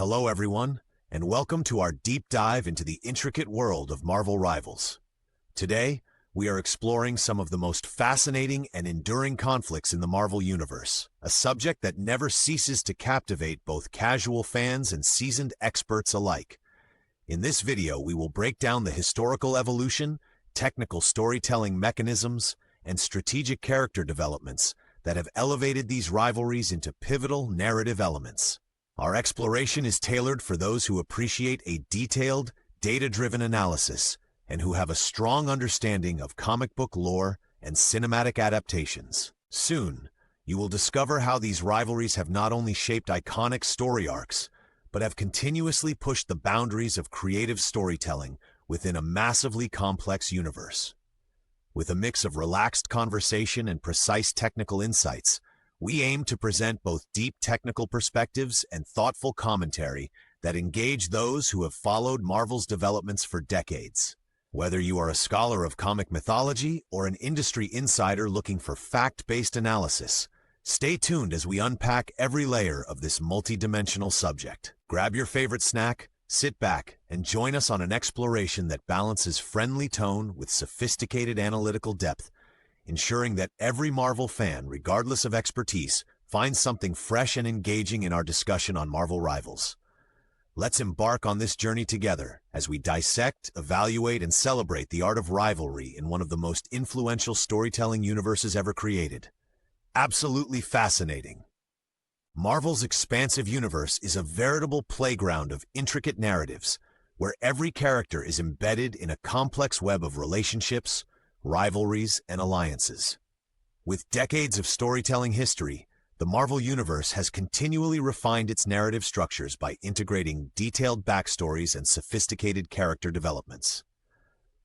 Hello everyone, and welcome to our deep dive into the intricate world of Marvel Rivals. Today, we are exploring some of the most fascinating and enduring conflicts in the Marvel Universe, a subject that never ceases to captivate both casual fans and seasoned experts alike. In this video, we will break down the historical evolution, technical storytelling mechanisms, and strategic character developments that have elevated these rivalries into pivotal narrative elements. Our exploration is tailored for those who appreciate a detailed, data-driven analysis and who have a strong understanding of comic book lore and cinematic adaptations. Soon, you will discover how these rivalries have not only shaped iconic story arcs, but have continuously pushed the boundaries of creative storytelling within a massively complex universe. With a mix of relaxed conversation and precise technical insights, we aim to present both deep technical perspectives and thoughtful commentary that engage those who have followed Marvel's developments for decades. Whether you are a scholar of comic mythology or an industry insider looking for fact-based analysis, stay tuned as we unpack every layer of this multidimensional subject. Grab your favorite snack, sit back, and join us on an exploration that balances friendly tone with sophisticated analytical depth, ensuring that every Marvel fan, regardless of expertise, finds something fresh and engaging in our discussion on Marvel Rivals. Let's embark on this journey together as we dissect, evaluate, and celebrate the art of rivalry in one of the most influential storytelling universes ever created. Absolutely fascinating. Marvel's expansive universe is a veritable playground of intricate narratives, where every character is embedded in a complex web of relationships, rivalries, and alliances. With decades of storytelling history, the Marvel Universe has continually refined its narrative structures by integrating detailed backstories and sophisticated character developments.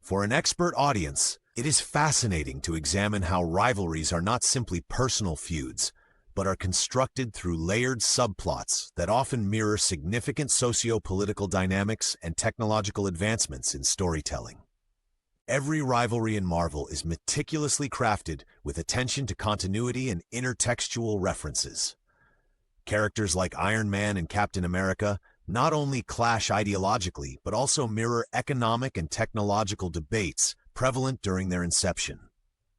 For an expert audience, it is fascinating to examine how rivalries are not simply personal feuds, but are constructed through layered subplots that often mirror significant socio-political dynamics and technological advancements in storytelling. Every rivalry in Marvel is meticulously crafted with attention to continuity and intertextual references. Characters like Iron Man and Captain America not only clash ideologically, but also mirror economic and technological debates prevalent during their inception.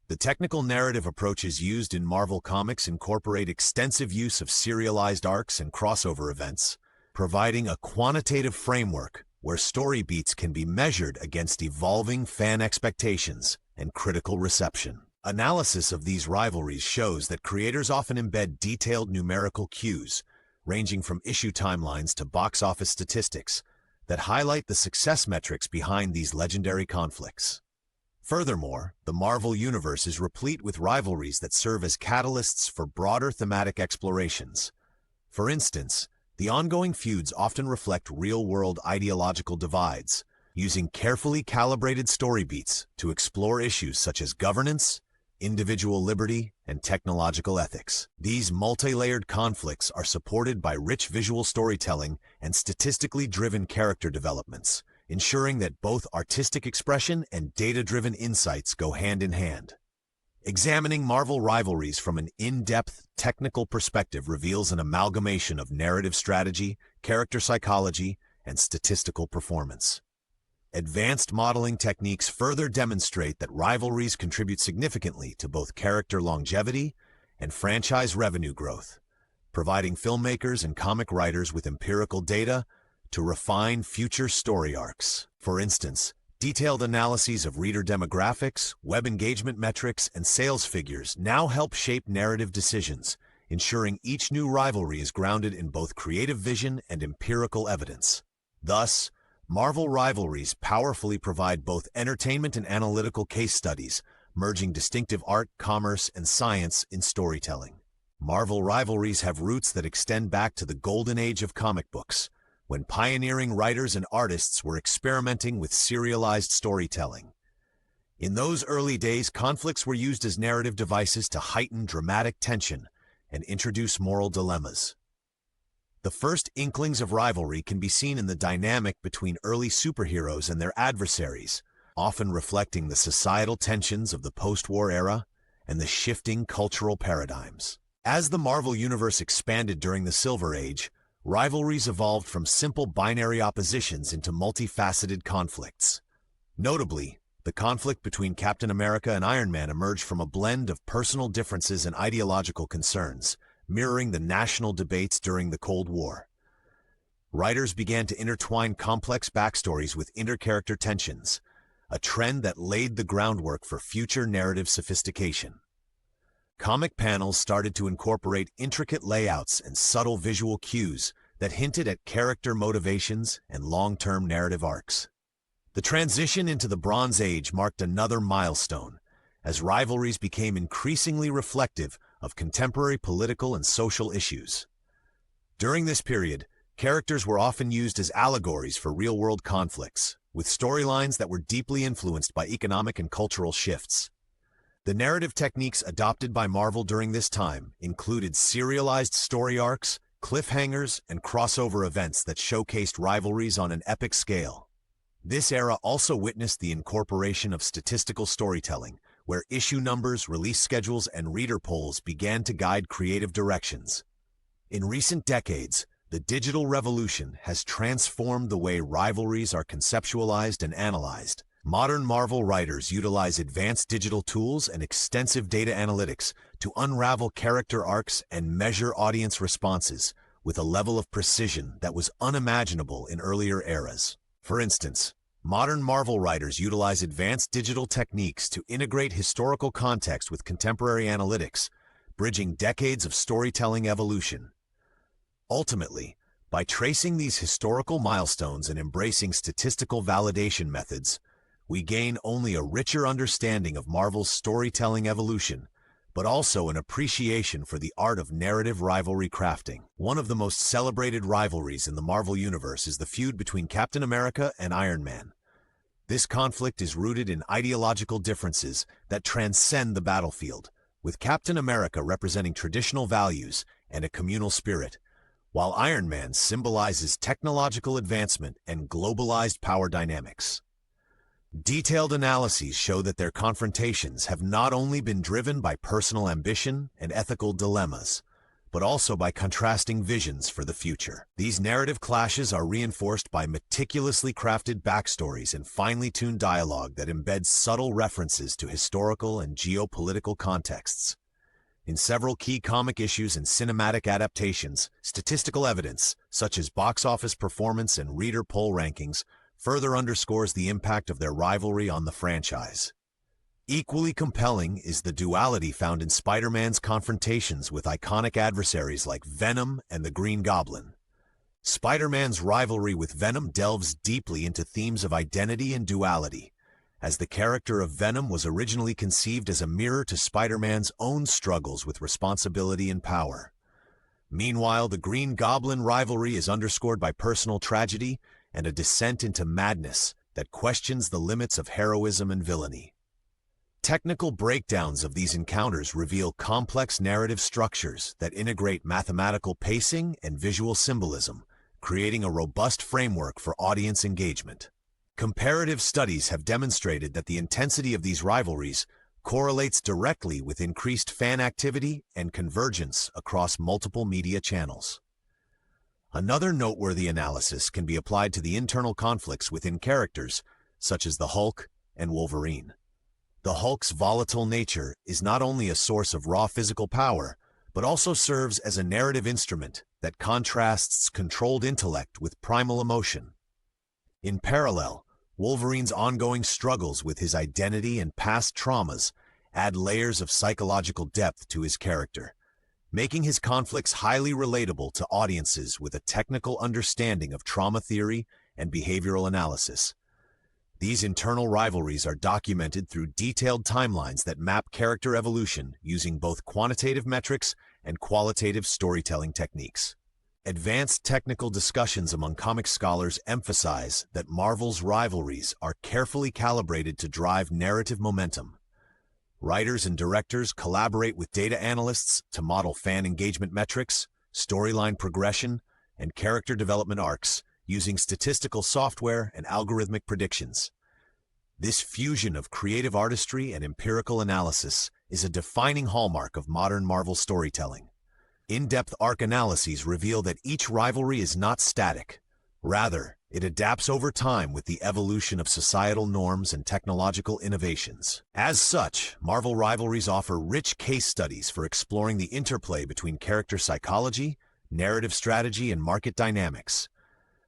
The technical narrative approaches used in Marvel Comics incorporate extensive use of serialized arcs and crossover events, providing a quantitative framework where story beats can be measured against evolving fan expectations and critical reception. Analysis of these rivalries shows that creators often embed detailed numerical cues, ranging from issue timelines to box office statistics, that highlight the success metrics behind these legendary conflicts. Furthermore, the Marvel Universe is replete with rivalries that serve as catalysts for broader thematic explorations. For instance, the ongoing feuds often reflect real-world ideological divides, using carefully calibrated story beats to explore issues such as governance, individual liberty, and technological ethics. These multi-layered conflicts are supported by rich visual storytelling and statistically driven character developments, ensuring that both artistic expression and data-driven insights go hand in hand. Examining Marvel rivalries from an in-depth technical perspective reveals an amalgamation of narrative strategy, character psychology, and statistical performance. Advanced modeling techniques further demonstrate that rivalries contribute significantly to both character longevity and franchise revenue growth, providing filmmakers and comic writers with empirical data to refine future story arcs. For instance, detailed analyses of reader demographics, web engagement metrics, and sales figures now help shape narrative decisions, ensuring each new rivalry is grounded in both creative vision and empirical evidence. Thus, Marvel rivalries powerfully provide both entertainment and analytical case studies, merging distinctive art, commerce, and science in storytelling. Marvel rivalries have roots that extend back to the golden age of comic books, when pioneering writers and artists were experimenting with serialized storytelling. In those early days, conflicts were used as narrative devices to heighten dramatic tension and introduce moral dilemmas. The first inklings of rivalry can be seen in the dynamic between early superheroes and their adversaries, often reflecting the societal tensions of the post-war era and the shifting cultural paradigms. As the Marvel Universe expanded during the Silver Age, Rivalries evolved from simple binary oppositions into multifaceted conflicts. Notably, the conflict between Captain America and Iron Man emerged from a blend of personal differences and ideological concerns, mirroring the national debates during the Cold War. Writers began to intertwine complex backstories with inter-character tensions, a trend that laid the groundwork for future narrative sophistication. Comic panels started to incorporate intricate layouts and subtle visual cues that hinted at character motivations and long-term narrative arcs. The transition into the Bronze Age marked another milestone, as rivalries became increasingly reflective of contemporary political and social issues. During this period, characters were often used as allegories for real-world conflicts, with storylines that were deeply influenced by economic and cultural shifts. The narrative techniques adopted by Marvel during this time included serialized story arcs, cliffhangers, and crossover events that showcased rivalries on an epic scale. This era also witnessed the incorporation of statistical storytelling, where issue numbers, release schedules, and reader polls began to guide creative directions. In recent decades, the digital revolution has transformed the way rivalries are conceptualized and analyzed. Modern Marvel writers utilize advanced digital tools and extensive data analytics to unravel character arcs and measure audience responses with a level of precision that was unimaginable in earlier eras. For instance, modern Marvel writers utilize advanced digital techniques to integrate historical context with contemporary analytics, bridging decades of storytelling evolution. Ultimately, by tracing these historical milestones and embracing statistical validation methods, we gain only a richer understanding of Marvel's storytelling evolution, but also an appreciation for the art of narrative rivalry crafting. One of the most celebrated rivalries in the Marvel Universe is the feud between Captain America and Iron Man. This conflict is rooted in ideological differences that transcend the battlefield, with Captain America representing traditional values and a communal spirit, while Iron Man symbolizes technological advancement and globalized power dynamics. Detailed analyses show that their confrontations have not only been driven by personal ambition and ethical dilemmas, but also by contrasting visions for the future. These narrative clashes are reinforced by meticulously crafted backstories and finely tuned dialogue that embeds subtle references to historical and geopolitical contexts. In several key comic issues and cinematic adaptations, statistical evidence, such as box office performance and reader poll rankings, further underscores the impact of their rivalry on the franchise. Equally compelling is the duality found in Spider-Man's confrontations with iconic adversaries like Venom and the Green Goblin. Spider-Man's rivalry with Venom delves deeply into themes of identity and duality, as the character of Venom was originally conceived as a mirror to Spider-Man's own struggles with responsibility and power. Meanwhile, the Green Goblin rivalry is underscored by personal tragedy and a descent into madness that questions the limits of heroism and villainy. Technical breakdowns of these encounters reveal complex narrative structures that integrate mathematical pacing and visual symbolism, creating a robust framework for audience engagement. Comparative studies have demonstrated that the intensity of these rivalries correlates directly with increased fan activity and convergence across multiple media channels. Another noteworthy analysis can be applied to the internal conflicts within characters, such as the Hulk and Wolverine. The Hulk's volatile nature is not only a source of raw physical power, but also serves as a narrative instrument that contrasts controlled intellect with primal emotion. In parallel, Wolverine's ongoing struggles with his identity and past traumas add layers of psychological depth to his character, making his conflicts highly relatable to audiences with a technical understanding of trauma theory and behavioral analysis. These internal rivalries are documented through detailed timelines that map character evolution using both quantitative metrics and qualitative storytelling techniques. Advanced technical discussions among comic scholars emphasize that Marvel's rivalries are carefully calibrated to drive narrative momentum. Writers and directors collaborate with data analysts to model fan engagement metrics, storyline progression, and character development arcs using statistical software and algorithmic predictions. This fusion of creative artistry and empirical analysis is a defining hallmark of modern Marvel storytelling. In-depth arc analyses reveal that each rivalry is not static. Rather, it adapts over time with the evolution of societal norms and technological innovations. As such, Marvel Rivalries offer rich case studies for exploring the interplay between character psychology, narrative strategy, and market dynamics,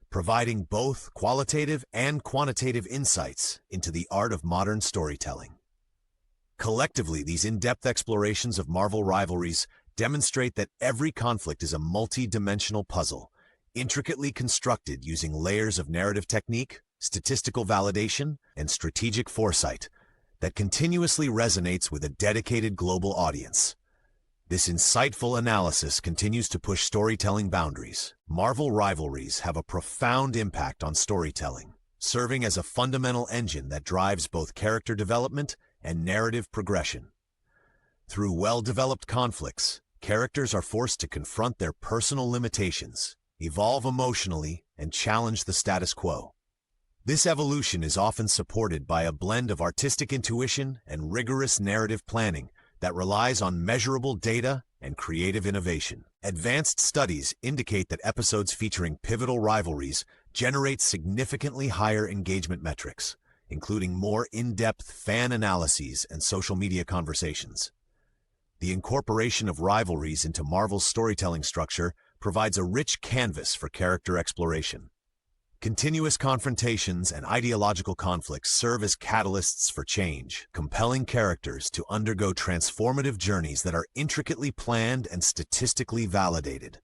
providing both qualitative and quantitative insights into the art of modern storytelling. Collectively, these in-depth explorations of Marvel Rivalries demonstrate that every conflict is a multi-dimensional puzzle, intricately constructed using layers of narrative technique, statistical validation, and strategic foresight that continuously resonates with a dedicated global audience. This insightful analysis continues to push storytelling boundaries. Marvel Rivalries have a profound impact on storytelling, serving as a fundamental engine that drives both character development and narrative progression. Through well-developed conflicts, characters are forced to confront their personal limitations, evolve emotionally, and challenge the status quo. This evolution is often supported by a blend of artistic intuition and rigorous narrative planning that relies on measurable data and creative innovation. Advanced studies indicate that episodes featuring pivotal rivalries generate significantly higher engagement metrics, including more in-depth fan analyses and social media conversations. The incorporation of rivalries into Marvel's storytelling structure provides a rich canvas for character exploration. Continuous confrontations and ideological conflicts serve as catalysts for change, compelling characters to undergo transformative journeys that are intricately planned and statistically validated.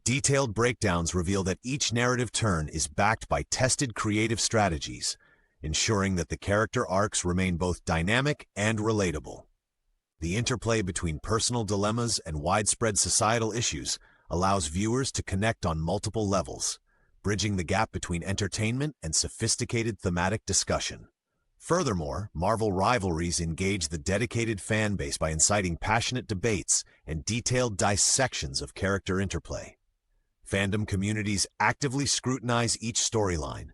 Detailed breakdowns reveal that each narrative turn is backed by tested creative strategies, ensuring that the character arcs remain both dynamic and relatable. The interplay between personal dilemmas and widespread societal issues allows viewers to connect on multiple levels, bridging the gap between entertainment and sophisticated thematic discussion. Furthermore, Marvel Rivalries engage the dedicated fan base by inciting passionate debates and detailed dissections of character interplay. Fandom communities actively scrutinize each storyline,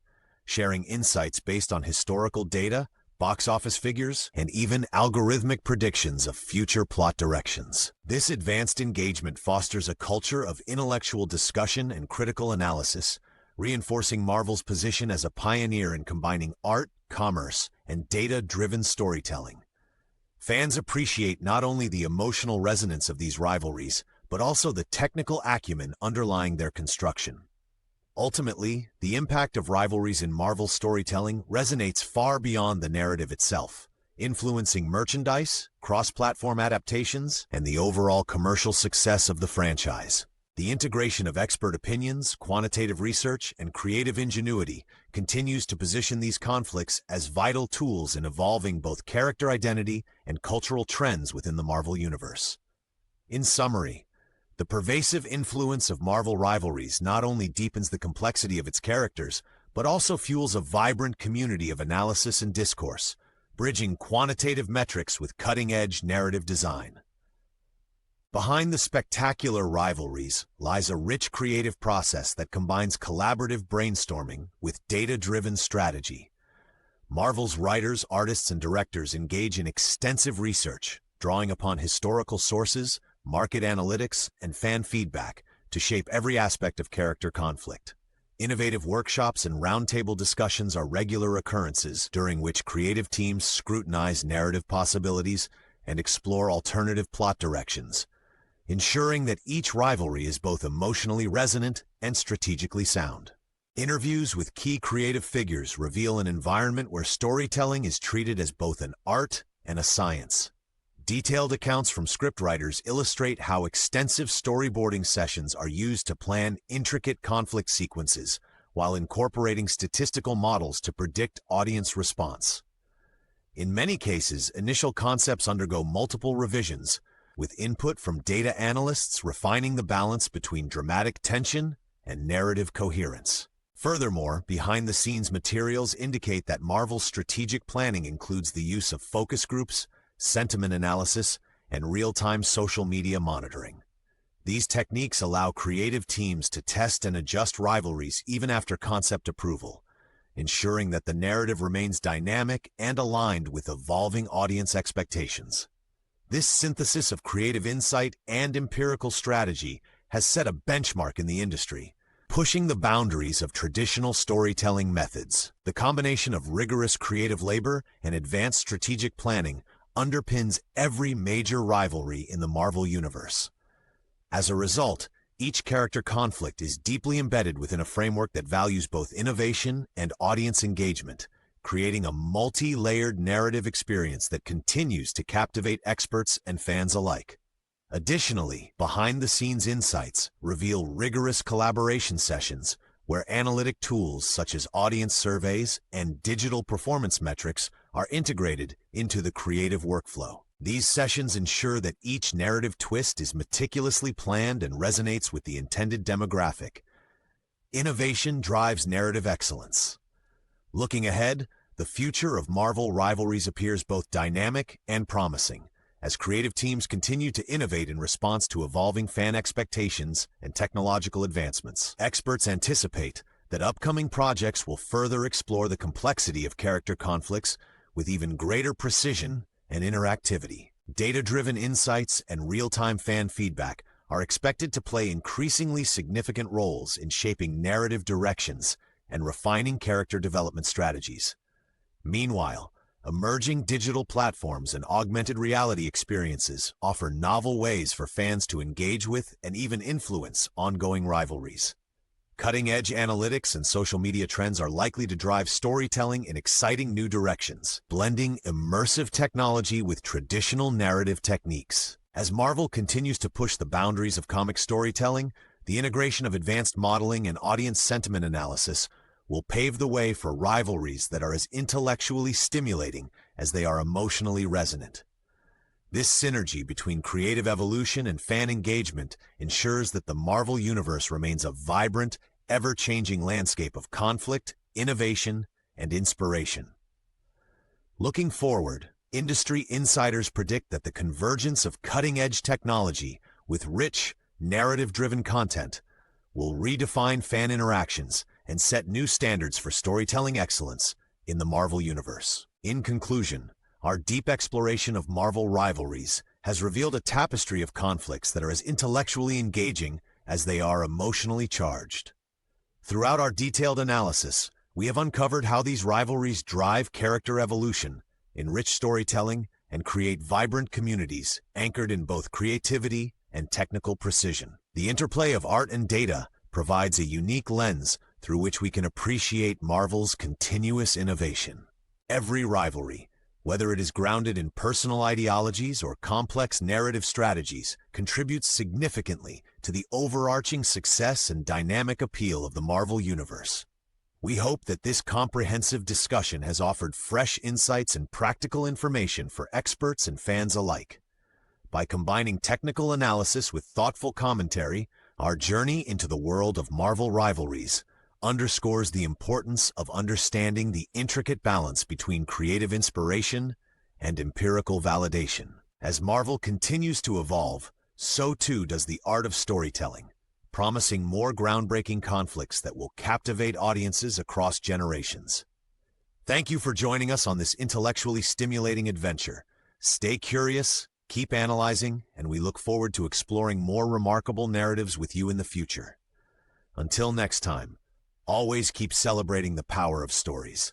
sharing insights based on historical data, box office figures, and even algorithmic predictions of future plot directions. This advanced engagement fosters a culture of intellectual discussion and critical analysis, reinforcing Marvel's position as a pioneer in combining art, commerce, and data-driven storytelling. Fans appreciate not only the emotional resonance of these rivalries, but also the technical acumen underlying their construction. Ultimately, the impact of rivalries in Marvel storytelling resonates far beyond the narrative itself, influencing merchandise, cross-platform adaptations, and the overall commercial success of the franchise. The integration of expert opinions, quantitative research, and creative ingenuity continues to position these conflicts as vital tools in evolving both character identity and cultural trends within the Marvel Universe. In summary, the pervasive influence of Marvel Rivalries not only deepens the complexity of its characters, but also fuels a vibrant community of analysis and discourse, bridging quantitative metrics with cutting-edge narrative design. Behind the spectacular rivalries lies a rich creative process that combines collaborative brainstorming with data-driven strategy. Marvel's writers, artists, and directors engage in extensive research, drawing upon historical sources, market analytics, and fan feedback to shape every aspect of character conflict. Innovative workshops and roundtable discussions are regular occurrences during which creative teams scrutinize narrative possibilities and explore alternative plot directions, ensuring that each rivalry is both emotionally resonant and strategically sound. Interviews with key creative figures reveal an environment where storytelling is treated as both an art and a science. Detailed accounts from scriptwriters illustrate how extensive storyboarding sessions are used to plan intricate conflict sequences while incorporating statistical models to predict audience response. In many cases, initial concepts undergo multiple revisions, with input from data analysts refining the balance between dramatic tension and narrative coherence. Furthermore, behind-the-scenes materials indicate that Marvel's strategic planning includes the use of focus groups, sentiment analysis, and real-time social media monitoring. These techniques allow creative teams to test and adjust rivalries even after concept approval, ensuring that the narrative remains dynamic and aligned with evolving audience expectations. This synthesis of creative insight and empirical strategy has set a benchmark in the industry, pushing the boundaries of traditional storytelling methods. The combination of rigorous creative labor and advanced strategic planning underpins every major rivalry in the Marvel Universe. As a result, each character conflict is deeply embedded within a framework that values both innovation and audience engagement, creating a multi-layered narrative experience that continues to captivate experts and fans alike. Additionally, behind-the-scenes insights reveal rigorous collaboration sessions where analytic tools such as audience surveys and digital performance metrics are integrated into the creative workflow. These sessions ensure that each narrative twist is meticulously planned and resonates with the intended demographic. Innovation drives narrative excellence. Looking ahead, the future of Marvel Rivalries appears both dynamic and promising, as creative teams continue to innovate in response to evolving fan expectations and technological advancements. Experts anticipate that upcoming projects will further explore the complexity of character conflicts with even greater precision and interactivity. Data-driven insights and real-time fan feedback are expected to play increasingly significant roles in shaping narrative directions and refining character development strategies. Meanwhile, emerging digital platforms and augmented reality experiences offer novel ways for fans to engage with and even influence ongoing rivalries. Cutting-edge analytics and social media trends are likely to drive storytelling in exciting new directions, blending immersive technology with traditional narrative techniques. As Marvel continues to push the boundaries of comic storytelling, the integration of advanced modeling and audience sentiment analysis will pave the way for rivalries that are as intellectually stimulating as they are emotionally resonant. This synergy between creative evolution and fan engagement ensures that the Marvel Universe remains a vibrant, ever-changing landscape of conflict, innovation, and inspiration. Looking forward, industry insiders predict that the convergence of cutting-edge technology with rich, narrative-driven content will redefine fan interactions and set new standards for storytelling excellence in the Marvel Universe. In conclusion, our deep exploration of Marvel Rivalries has revealed a tapestry of conflicts that are as intellectually engaging as they are emotionally charged. Throughout our detailed analysis, we have uncovered how these rivalries drive character evolution, enrich storytelling, and create vibrant communities anchored in both creativity and technical precision. The interplay of art and data provides a unique lens through which we can appreciate Marvel's continuous innovation. Every rivalry, whether it is grounded in personal ideologies or complex narrative strategies, contributes significantly to the overarching success and dynamic appeal of the Marvel Universe. We hope that this comprehensive discussion has offered fresh insights and practical information for experts and fans alike. By combining technical analysis with thoughtful commentary, our journey into the world of Marvel Rivalries underscores the importance of understanding the intricate balance between creative inspiration and empirical validation. As Marvel continues to evolve, so too does the art of storytelling, promising more groundbreaking conflicts that will captivate audiences across generations. Thank you for joining us on this intellectually stimulating adventure. Stay curious, keep analyzing, and we look forward to exploring more remarkable narratives with you in the future. Until next time, always keep celebrating the power of stories.